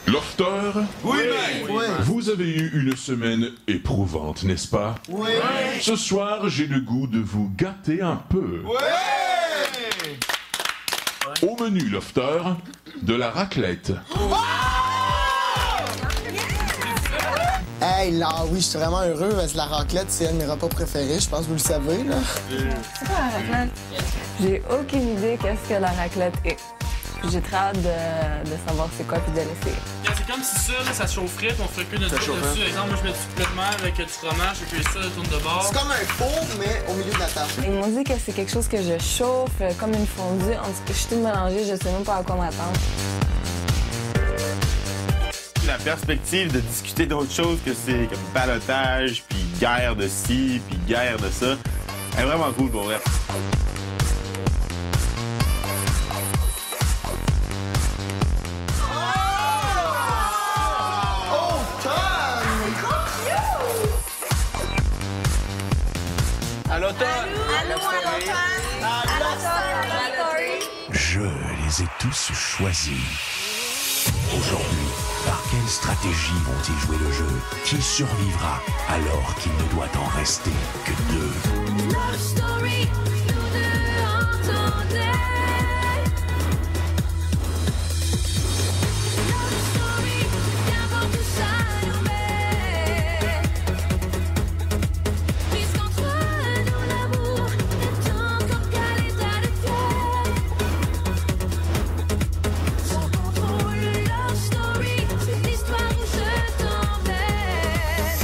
Lofter? Oui, mec! Oui. Vous avez eu une semaine éprouvante, n'est-ce pas? Oui. Ce soir, j'ai le goût de vous gâter un peu. Ouais! Au menu, Lofter, de la raclette. Hey, là, oui, je suis vraiment heureux parce que la raclette, c'est un de mes repas préférés. Je pense que vous le savez, là. C'est quoi la raclette? J'ai aucune idée qu'est-ce que la raclette est. J'ai très hâte de savoir c'est quoi puis de l'essayer. C'est comme si ça, là, ça chaufferait, puis on ferait que notre dessus. Par exemple, moi, je mets du poulet de mer avec du fromage, et puis ça, je tourne de bord. C'est comme un four, mais au milieu de la table. Ils m'ont dit que c'est quelque chose que je chauffe comme une fondue. En tout cas, je suis toute mélangée, je sais même pas à quoi m'attendre. La perspective de discuter d'autres choses que c'est comme balotage, puis guerre de ci, puis guerre de ça, est vraiment cool pour vrai. À l'automne! Je les ai tous choisis. Aujourd'hui, par quelle stratégie vont-ils jouer le jeu? Qui survivra alors qu'il ne doit en rester que deux? Love story, nous deux entendez. Love story, qu'importe où ça nous met. Puisqu'entre nous l'amour est encore qu'à l'état de fièvre. Sans contrôle, love story, c'est l'histoire où je t'emmène.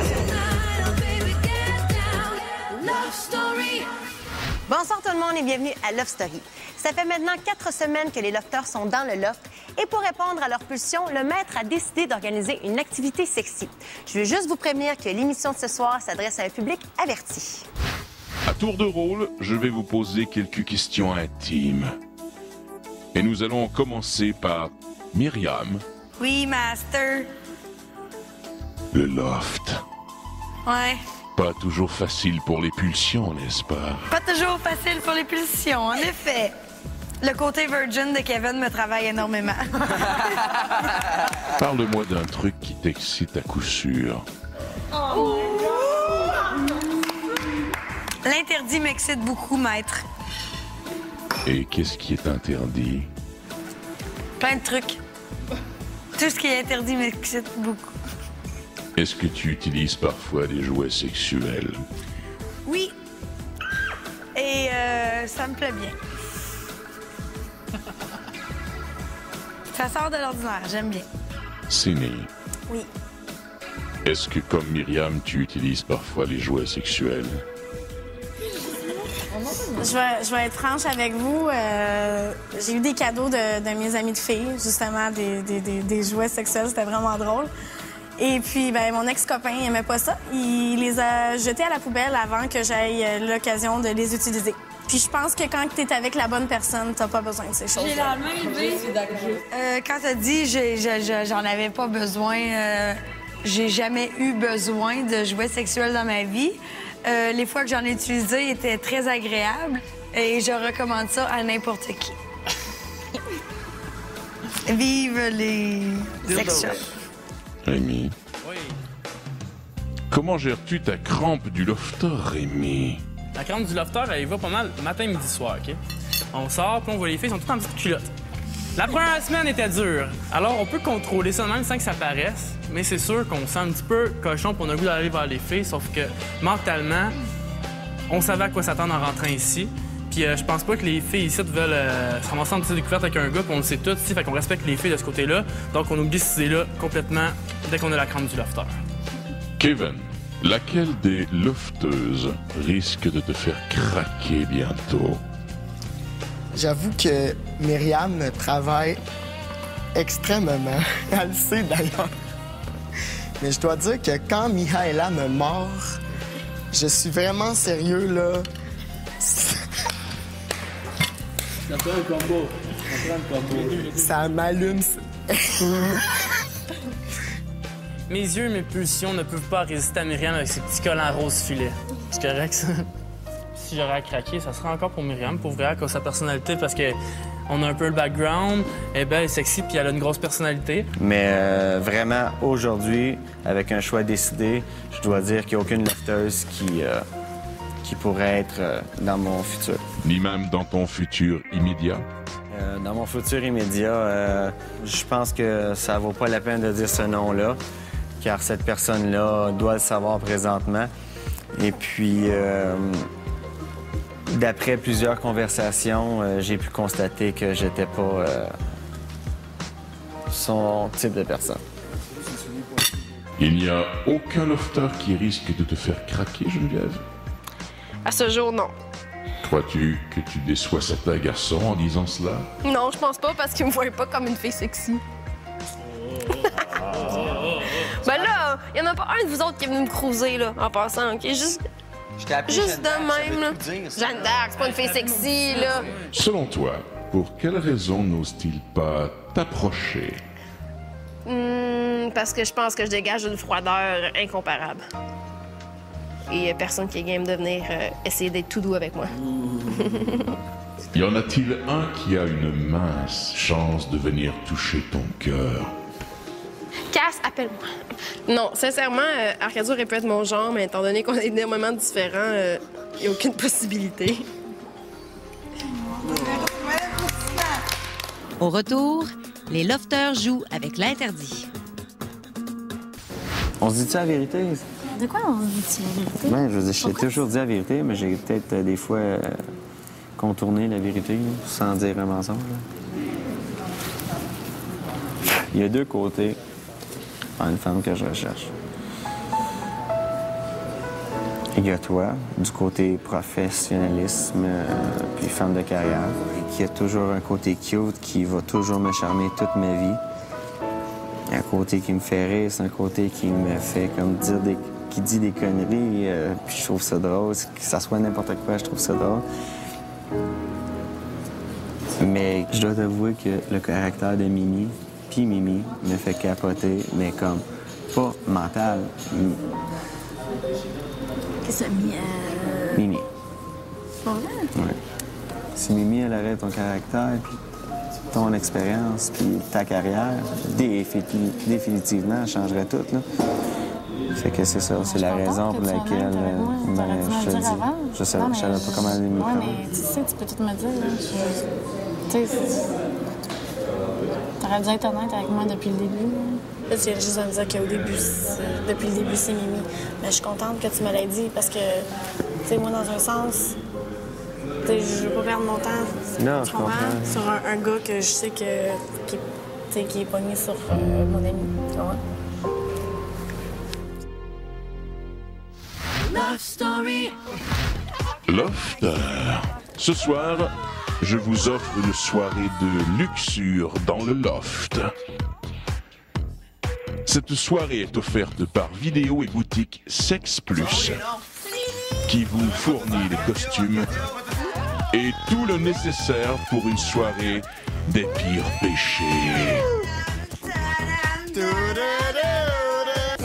Tonight, oh baby, get down. Love story. Bonsoir tout le monde et bienvenue à Love Story. Ça fait maintenant 4 semaines que les lofters sont dans le loft et pour répondre à leur pulsion, le maître a décidé d'organiser une activité sexy. Je veux juste vous prévenir que l'émission de ce soir s'adresse à un public averti. À tour de rôle, je vais vous poser quelques questions intimes. Et nous allons commencer par Myriam, Oui, master. le loft. Ouais. Pas toujours facile pour les pulsions, n'est-ce pas? Pas toujours facile pour les pulsions, en effet. Le côté virgin de Kevin me travaille énormément. Parle-moi d'un truc qui t'excite à coup sûr. L'interdit m'excite beaucoup, maître. Et qu'est-ce qui est interdit? Plein de trucs. Tout ce qui est interdit m'excite beaucoup. Est-ce que tu utilises parfois des jouets sexuels? Oui. Et ça me plaît bien. Ça sort de l'ordinaire, j'aime bien. Séné, Oui. est-ce que comme Myriam, tu utilises parfois les jouets sexuels? Je vais être franche avec vous. J'ai eu des cadeaux de mes amis de filles, justement, des jouets sexuels. C'était vraiment drôle. Et puis, ben, mon ex-copain, il aimait pas ça. Il les a jetés à la poubelle avant que j'aie l'occasion de les utiliser. Puis je pense que quand tu es avec la bonne personne, t'as pas besoin de ces choses. J'ai la main levée. Quand t'as dit j'en avais pas besoin, j'ai jamais eu besoin de jouets sexuels dans ma vie. Les fois que j'en ai utilisé étaient très agréables et je recommande ça à n'importe qui. Vive les sex shops. Rémi, Oui. comment gères-tu ta crampe du lofter, Rémi? La crème du lofter, elle y va pas mal matin, midi, soir, OK? On sort, puis on voit les filles, sont toutes en petite culotte. La première semaine était dure. Alors, on peut contrôler ça même sans que ça paraisse. Mais c'est sûr qu'on se sent un petit peu cochon pour on a le goût d'aller vers les filles, sauf que mentalement, on savait à quoi s'attendre en rentrant ici. Puis je pense pas que les filles ici veulent se ramasser en petite découverte avec un gars, puis on le sait tous ici, fait qu'on respecte les filles de ce côté-là. Donc on oublie cette idée-là complètement dès qu'on a la crème du lofter. Kevin, laquelle des lofteuses risque de te faire craquer bientôt? J'avoue que Myriam me travaille extrêmement. Elle le sait d'ailleurs. Mais je dois dire que quand Mihaela me mord, je suis vraiment sérieux, là. Ça fait un combo. Ça m'allume. Mes yeux et mes pulsions ne peuvent pas résister à Myriam avec ses petits collants rose filet. C'est correct, ça? Si j'aurais à craquer, ça serait encore pour Myriam, pour vrai, à cause de sa personnalité, parce que On a un peu le background. Elle est belle, elle est sexy, puis elle a une grosse personnalité. Mais vraiment, aujourd'hui, avec un choix décidé, je dois dire qu'il n'y a aucune lofteuse qui pourrait être dans mon futur. Ni même dans ton futur immédiat. Dans mon futur immédiat, je pense que ça vaut pas la peine de dire ce nom-là, car cette personne-là doit le savoir présentement. Et puis, d'après plusieurs conversations, j'ai pu constater que j'étais pas son type de personne. Il n'y a aucun lofter qui risque de te faire craquer, Geneviève? À ce jour, non. Crois-tu que tu déçois certains garçons en disant cela? Non, je pense pas parce qu'ils me voient pas comme une fille sexy. Ben là, il y en a pas un de vous autres qui est venu me cruiser, là, en passant, OK? Juste de même, là. Jeanne d'Arc, c'est pas une fille sexy, là. Selon toi, pour quelle raison n'ose-t-il pas t'approcher? Parce que je pense que je dégage une froideur incomparable. Et il y a personne qui est game de venir essayer d'être tout doux avec moi. Y en a-t-il un qui a une mince chance de venir toucher ton cœur? Cass, appelle-moi. Non, sincèrement, Arcadio aurait pu être mon genre, mais étant donné qu'on est énormément différents, il n'y a aucune possibilité. Au retour, les lofters jouent avec l'interdit. On se dit-tu la vérité? De quoi on dit la vérité? Ben, je veux dire, je t'ai toujours dit la vérité, mais j'ai peut-être des fois contourné la vérité là, sans dire un mensonge. Là. Il y a deux côtés à une femme que je recherche. Il y a toi, du côté professionnalisme, puis femme de carrière, qui a toujours un côté cute qui va toujours me charmer toute ma vie. Il y a un côté qui me fait rire, c'est un côté qui me fait comme qui dit des conneries, puis je trouve ça drôle. Que ça soit n'importe quoi, je trouve ça drôle. Mais je dois t'avouer que le caractère de Mimi, puis Mimi, me fait capoter, mais comme pas mental. Qu'est-ce que ça mis Mimi. Bon, là? Ouais. Si Mimi, elle aurait ton caractère, puis ton expérience, puis ta carrière, définitivement, elle changerait tout, là. Fait que c'est ça, c'est la raison pour laquelle je te dis. Je savais pas comment aller me ouais, mais tu sais, tu peux tout me dire. Tu sais, t'aurais dû être honnête avec moi depuis le début. Là, tu viens juste de me dire qu'au début, depuis le début, c'est Mimi. Mais je suis contente que tu me l'aies dit parce que, tu sais, moi, dans un sens, tu sais, je veux pas perdre mon temps. Non, je comprends. Sur un gars que je sais qui est pogné sur mon ami. Tu vois? Love Story. Lofter. Ce soir, je vous offre une soirée de luxure dans le loft. Cette soirée est offerte par Vidéo et Boutique Sex Plus, qui vous fournit les costumes et tout le nécessaire pour une soirée des pires péchés. Il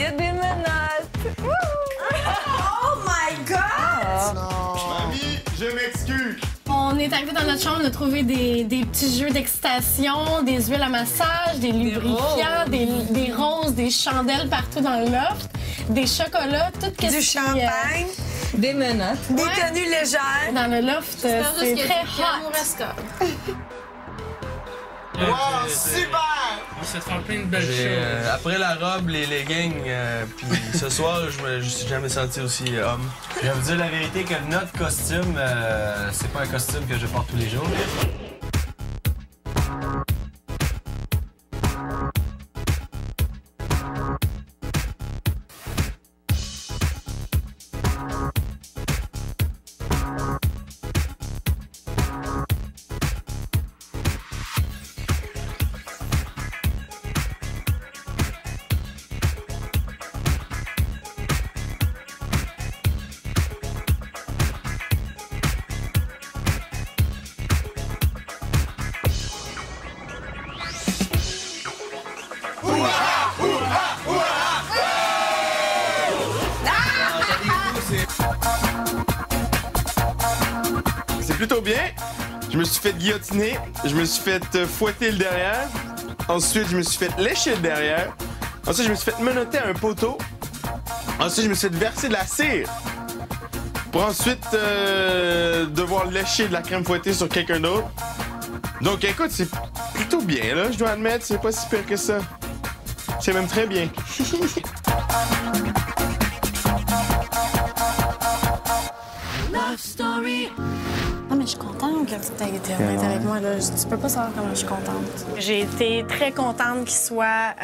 y a des menottes! Oh my God! Mamie, je m'excuse. On est arrivé dans notre chambre, on a trouvé des petits jeux d'excitation, des huiles à massage, des lubrifiants, des roses, des chandelles partout dans le loft, des chocolats, tout ce Du champagne, Des menottes. des tenues légères. dans le loft, c'est très hot. Wow, super! On s'est fait plein de belles choses. Après la robe, les leggings, puis ce soir, je suis jamais senti aussi homme. Je vais vous dire la vérité que notre costume, c'est pas un costume que je porte tous les jours. C'est plutôt bien. Je Je me suis fait guillotiner, je me suis fait fouetter le derrière. Ensuite, je me suis fait lécher le derrière. Ensuite, je me suis fait menotter à un poteau. Ensuite, je me suis fait verser de la cire. Pour ensuite devoir lécher de la crème fouettée sur quelqu'un d'autre. Donc, écoute, c'est plutôt bien, là, je dois admettre. C'est pas si pire que ça. C'est même très bien. Love Story. Non, mais je suis contente que tu aies été honnête avec moi. Là. Tu peux pas savoir comment je suis contente. J'ai été très contente qu'il soit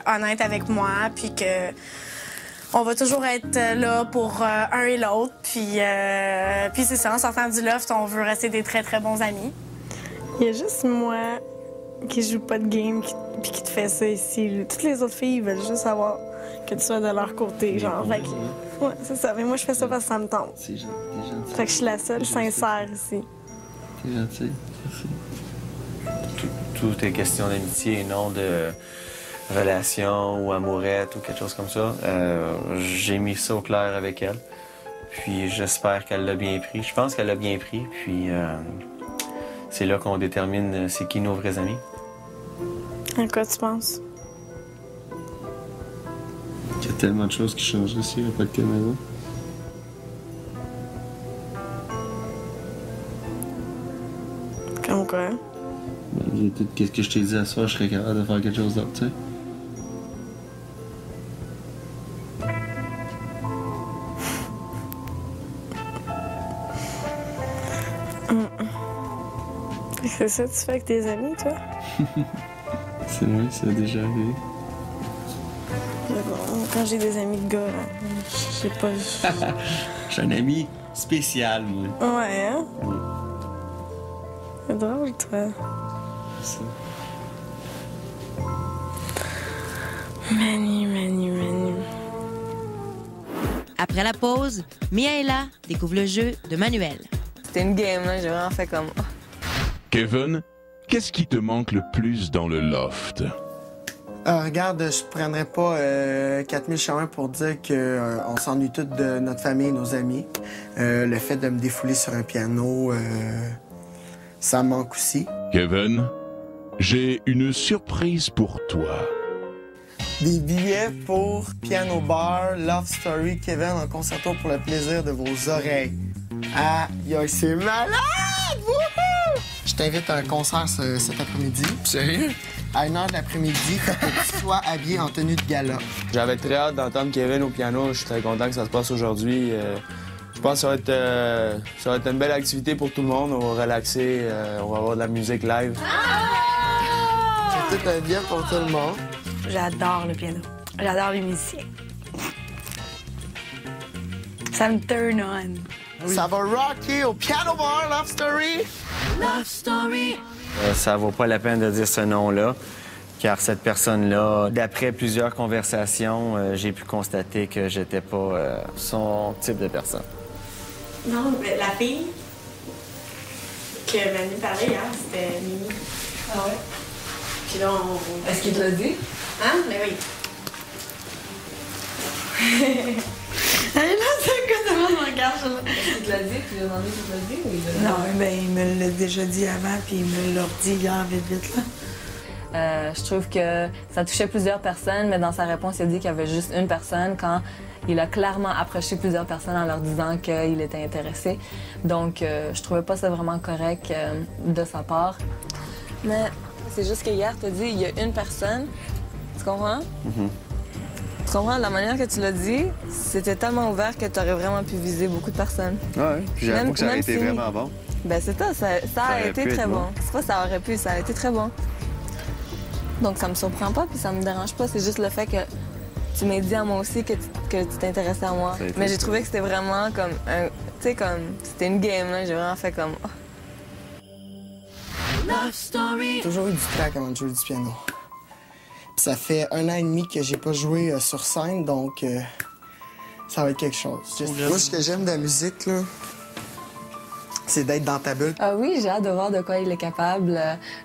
honnête avec moi, puis que on va toujours être là pour un et l'autre. Puis c'est ça, en sortant du loft, on veut rester des très, très bons amis. Il y a juste moi qui joue pas de game puis qui te fait ça ici. Toutes les autres filles veulent juste savoir que tu sois de leur côté, genre. Fait que, ouais, c'est ça. Mais moi, je fais ça parce que ça me tente. C'est gentil. Fait que je suis la seule sincère ici. T'es gentil. Merci. Tout est question d'amitié et non de relation ou amourette ou quelque chose comme ça. J'ai mis ça au clair avec elle. Puis j'espère qu'elle l'a bien pris. Je pense qu'elle l'a bien pris. Puis c'est là qu'on détermine c'est qui nos vrais amis. À quoi tu penses? Il y a tellement de choses qui changent ici, il n'y a pas de caméra. Comme quoi? Ben, tout ce que je t'ai dit à soir, je serais capable de faire quelque chose d'autre, tu sais. C'est ça que tu fais avec tes amis, toi? C'est vrai, ça a déjà arrivé. Mais bon, quand j'ai des amis de gars, je sais pas. J'ai un ami spécial, moi. Ouais, hein? Oui. C'est drôle, toi. C'est ça. Manu. Après la pause, Miaela découvre le jeu de Manuel. C'était une game, là. J'ai vraiment fait comme... Kevin, qu'est-ce qui te manque le plus dans le loft? Regarde, je prendrais pas 4000 chemins pour dire qu'on s'ennuie tous de notre famille et nos amis. Le fait de me défouler sur un piano, ça me manque aussi. Kevin, j'ai une surprise pour toi. Des billets pour Piano Bar, Love Story, Kevin en concerto pour le plaisir de vos oreilles. Ah, c'est malade! Wouhou! Je t'invite à un concert cet après-midi. Sérieux? À 1h de l'après-midi, pour que tu sois habillé en tenue de gala. J'avais très hâte d'entendre Kevin au piano. Je suis très content que ça se passe aujourd'hui. Je pense que ça va être une belle activité pour tout le monde. On va relaxer, on va avoir de la musique live. C'est tout un bien pour tout le monde. J'adore le piano. J'adore les musiciens. Ça me turn on. Ça va rocker au Piano Bar, Love Story. Love Story. Ça vaut pas la peine de dire ce nom-là, car cette personne-là, d'après plusieurs conversations, j'ai pu constater que j'étais pas son type de personne. Non, mais la fille que Manu parlait hier, c'était Mimi. Ah ouais? Puis là, on... Est-ce qu'il te l'a dit? Hein? Mais oui. Elle est là, c'est que tout le monde me regarde. Est-ce qu'il te l'a dit? Tu lui as demandé s'il te l'a dit ou il te l'a Non, ben il me l'a déjà dit avant, puis il me l'a dit hier, vite, là. Je trouve que ça touchait plusieurs personnes, mais dans sa réponse, il a dit qu'il y avait juste une personne quand il a clairement approché plusieurs personnes en leur disant qu'il était intéressé. Donc, je trouvais pas ça vraiment correct de sa part. Mais c'est juste que hier, tu as dit il y a une personne. Tu comprends? Mm-hmm. Tu comprends? La manière que tu l'as dit, c'était tellement ouvert que tu aurais vraiment pu viser beaucoup de personnes. Ouais, puis j'avoue que ça a été vraiment bon. Ben c'est ça a été très bon. C'est pas ça aurait pu, ça a été très bon. Donc ça me surprend pas, puis ça me dérange pas. C'est juste le fait que tu m'aies dit à moi aussi que tu t'intéressais à moi. Mais j'ai trouvé que c'était vraiment comme un... Tu sais, comme... C'était une game, là. J'ai vraiment fait comme... Oh. Love Story. J'ai toujours eu du trac avant de jouer du piano. Puis ça fait 1 an et demi que j'ai pas joué sur scène, donc ça va être quelque chose. Moi, ce que j'aime de la musique, là, c'est d'être dans ta bulle. Ah oui, j'ai hâte de voir de quoi il est capable.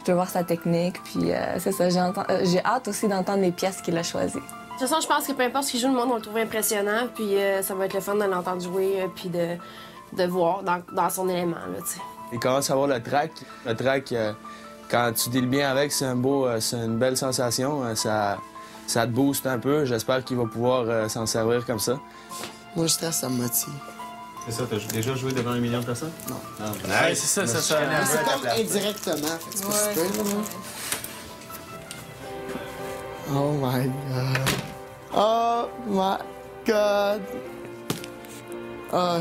Je veux voir sa technique, puis c'est ça. J'ai hâte aussi d'entendre les pièces qu'il a choisies. De toute façon, je pense que peu importe ce qu'il joue, le monde va le trouver impressionnant, puis ça va être le fun de l'entendre jouer, puis de voir dans son élément, là, tu sais. Il commence à avoir le track. Le track, quand tu deals bien avec, c'est une belle sensation. Ça te booste un peu. J'espère qu'il va pouvoir s'en servir comme ça. Moi, je stresse, ça me motive. C'est ça, t'as déjà joué devant 1 million de personnes? Non. Ouais, c'est ça. C'est comme indirectement. Fait que c'est pas super, là. Oh my God. Oh my God. Oh,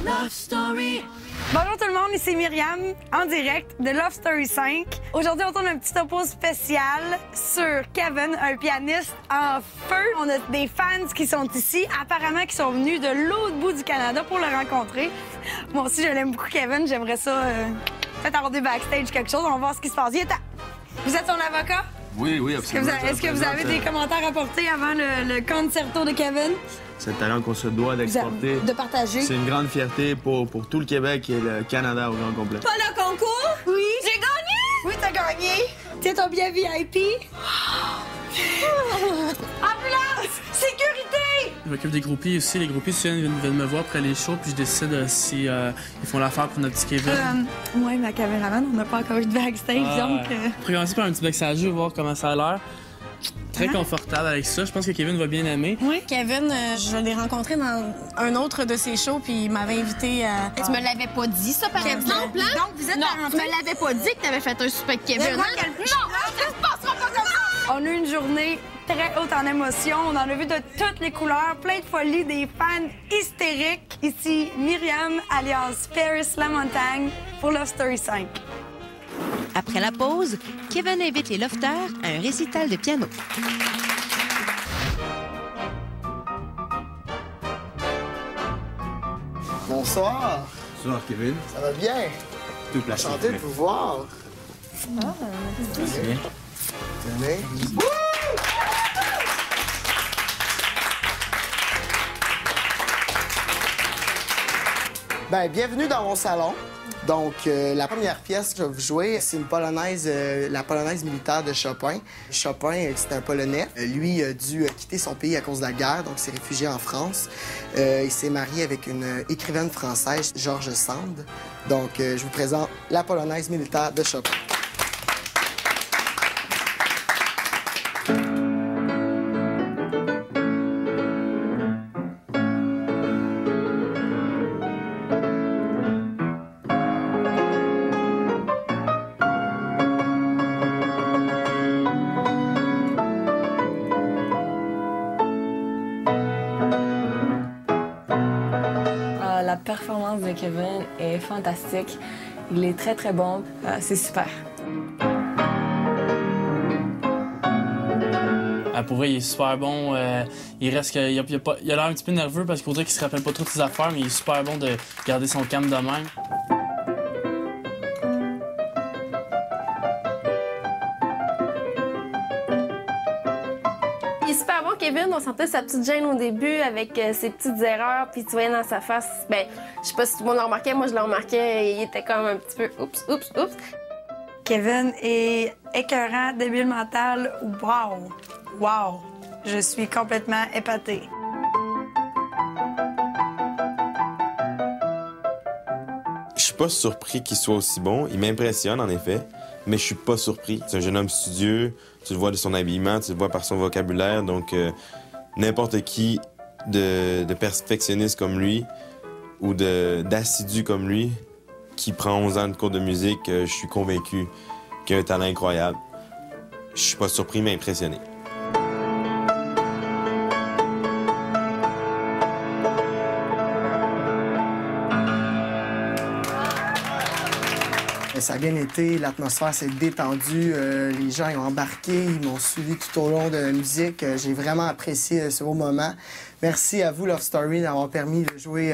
Love Story. Bonjour tout le monde, ici Myriam, en direct de Love Story 5. Aujourd'hui, on tourne un petit topo spécial sur Kevin, un pianiste en feu. On a des fans qui sont ici, apparemment qui sont venus de l'autre bout du Canada pour le rencontrer. Moi aussi, je l'aime beaucoup, Kevin. J'aimerais ça peut-être avoir des backstage quelque chose. On va voir ce qui se passe. Il est temps. Vous êtes son avocat? Oui, absolument. Est-ce que vous avez des commentaires à apporter avant le concerto de Kevin? C'est le talent qu'on se doit d'exporter. De partager. C'est une grande fierté pour tout le Québec et le Canada au grand complet. Pas le concours? Oui. J'ai gagné? Oui, t'as gagné. Tiens ton billet VIP. Ambulance! Sécurité! Je m'occupe des groupies aussi. Les groupies souvent viennent me voir après les shows, puis je décide si ils font l'affaire pour notre petit Kevin. Moi et ma caméraman, on n'a pas encore eu de backstage, donc... On peut commencer par un petit backstage, voir comment ça a l'air. Très confortable avec ça. Je pense que Kevin va bien aimer. Oui, Kevin, je l'ai rencontré dans un autre de ses shows, puis il m'avait invité à... Tu me l'avais pas dit, ça, par exemple, hein? Donc, vous êtes Non, à tu me l'avais pas dit que t'avais fait un super Kevin. Mais moi, hein? quel- Non, ça se passera pas comme ça! On a eu une journée très haute en émotions. On en a vu de toutes les couleurs, plein de folie, des fans hystériques. Ici, Myriam, alias Paris Lamontagne, pour Love Story 5. Après la pause, Kevin invite les lofters à un récital de piano. bonsoir. Bonsoir, Kevin. Ça va bien? Tout placé. Enchanté de vous voir. Merci bien. Tenez. Ben, bienvenue dans mon salon. Donc, la première pièce que je vais vous jouer, c'est une polonaise, la polonaise militaire de Chopin. Chopin, c'est un Polonais. Lui a dû quitter son pays à cause de la guerre, donc s'est réfugié en France. Il s'est marié avec une écrivaine française, Georges Sand. Donc, je vous présente la polonaise militaire de Chopin. La performance de Kevin est fantastique. Il est très, très bon. C'est super. Pour vrai, il est super bon. Il reste que, il a l'air un petit peu nerveux parce qu'il faudrait qu'il se rappelle pas trop de ses affaires, mais il est super bon de garder son calme de même. Il est super bon, Kevin. On sentait sa petite gêne au début avec ses petites erreurs, puis tu voyais dans sa face. Ben, je sais pas si tout le monde l'a remarqué, moi je l'ai remarqué, il était comme un petit peu oups. Kevin est écœurant, débile mental. Wow! Wow! Je suis complètement épatée. Je suis pas surpris qu'il soit aussi bon. Il m'impressionne, en effet, mais je suis pas surpris. C'est un jeune homme studieux. Tu le vois de son habillement, tu le vois par son vocabulaire. Donc, n'importe qui de perfectionniste comme lui ou d'assidu comme lui qui prend 11 ans de cours de musique, je suis convaincu qu'il a un talent incroyable. Je suis pas surpris, mais impressionné. Ça a bien été, l'atmosphère s'est détendue, les gens ils ont embarqué, ils m'ont suivi tout au long de la musique. J'ai vraiment apprécié ce beau moment. Merci à vous, Love Story, d'avoir permis de jouer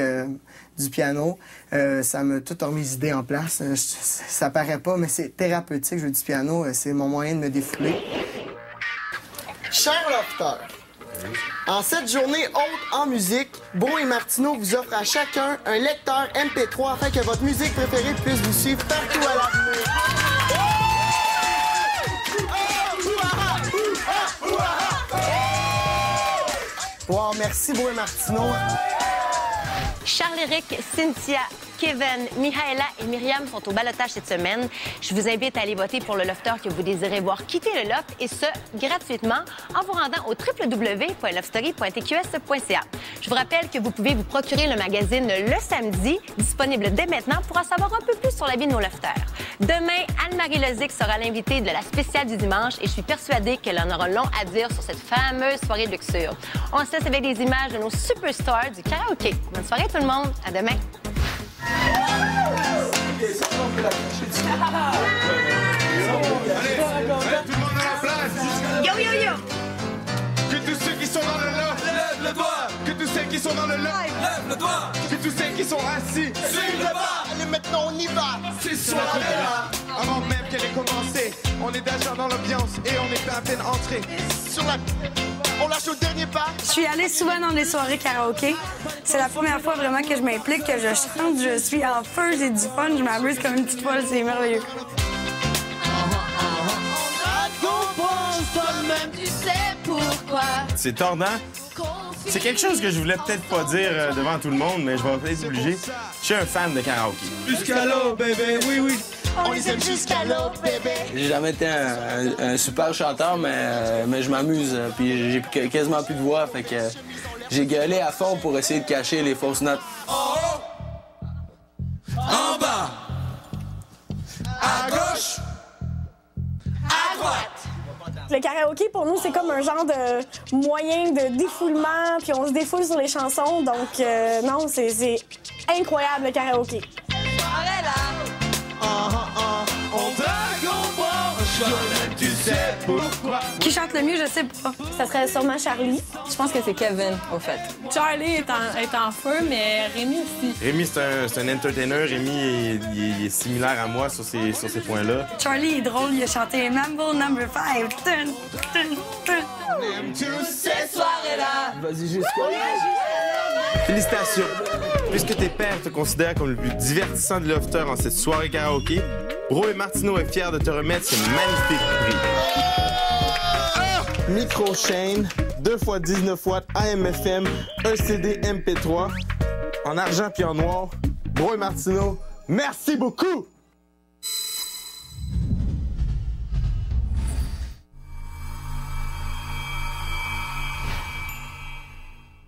du piano. Ça m'a tout remis les idées en place. Ça paraît pas, mais c'est thérapeutique, jouer du piano. C'est mon moyen de me défouler. Chers Lofters, en cette journée haute en musique, Beau et Martineau vous offrent à chacun un lecteur MP3 afin que votre musique préférée puisse vous suivre partout à l'avenir. Wow, merci Beau et Martineau. Charles-Éric, Cynthia, Kevin, Mihaela et Myriam sont au ballottage cette semaine. Je vous invite à aller voter pour le lofteur que vous désirez voir quitter le loft, et ce, gratuitement, en vous rendant au www.lovestory.tqs.ca. Je vous rappelle que vous pouvez vous procurer le magazine Le Samedi, disponible dès maintenant, pour en savoir un peu plus sur la vie de nos lofteurs. Demain, Anne-Marie Lozic sera l'invitée de la spéciale du dimanche, et je suis persuadée qu'elle en aura long à dire sur cette fameuse soirée de luxure. On se laisse avec des images de nos superstars du karaoké. Bonne soirée tout le monde, à demain. Yo, yo, yo! Que tous ceux qui sont dans le loft, lève le doigt! Que tous ceux qui sont dans le loft, lève le doigt! Que tous ceux qui sont assis, suivent le pas! Allez, maintenant, on y va! C'est soirée-là! Avant même qu'elle ait commencé, on est déjà dans l'ambiance et on est à peine entré. Sur la... On lâche au dernier pas. Je suis allée souvent dans des soirées karaoké. C'est la première fois vraiment que je m'implique, que je chante, je suis en feu, j'ai du fun, je m'amuse comme une petite folle, c'est merveilleux. Tu sais pourquoi. C'est tordant. C'est quelque chose que je voulais peut-être pas dire devant tout le monde, mais je vais peut-être obligé. Je suis un fan de karaoké. Jusqu'à l'eau, bébé, oui, oui. On les aime jusqu'à l'eau, bébé. J'ai jamais été un super chanteur, mais je m'amuse. Puis j'ai quasiment plus de voix, fait que j'ai gueulé à fond pour essayer de cacher les fausses notes. En haut, en bas, à gauche, à droite. Le karaoké, pour nous, c'est comme un genre de moyen de défoulement, puis on se défoule sur les chansons. Donc, non, c'est incroyable, le karaoké. On t'a compris, tu sais pourquoi. Qui chante le mieux, je sais pas. Ça serait sûrement Charlie. Je pense que c'est Kevin, au fait. Charlie est en feu, mais Rémi aussi. Rémi, c'est un entertainer. Rémi, il est similaire à moi sur ces points-là. Charlie est drôle, il a chanté Mambo Number 5. On aime tous ces soirées-là. Vas-y jusqu'au... Félicitations! Puisque tes pères te considèrent comme le plus divertissant des lofters en cette soirée karaoké, Bro et Martineau est fier de te remettre ce magnifique prix. Micro chaîne, 2x19 watts AM/FM, un CD MP3, en argent puis en noir. Bro et Martineau, merci beaucoup!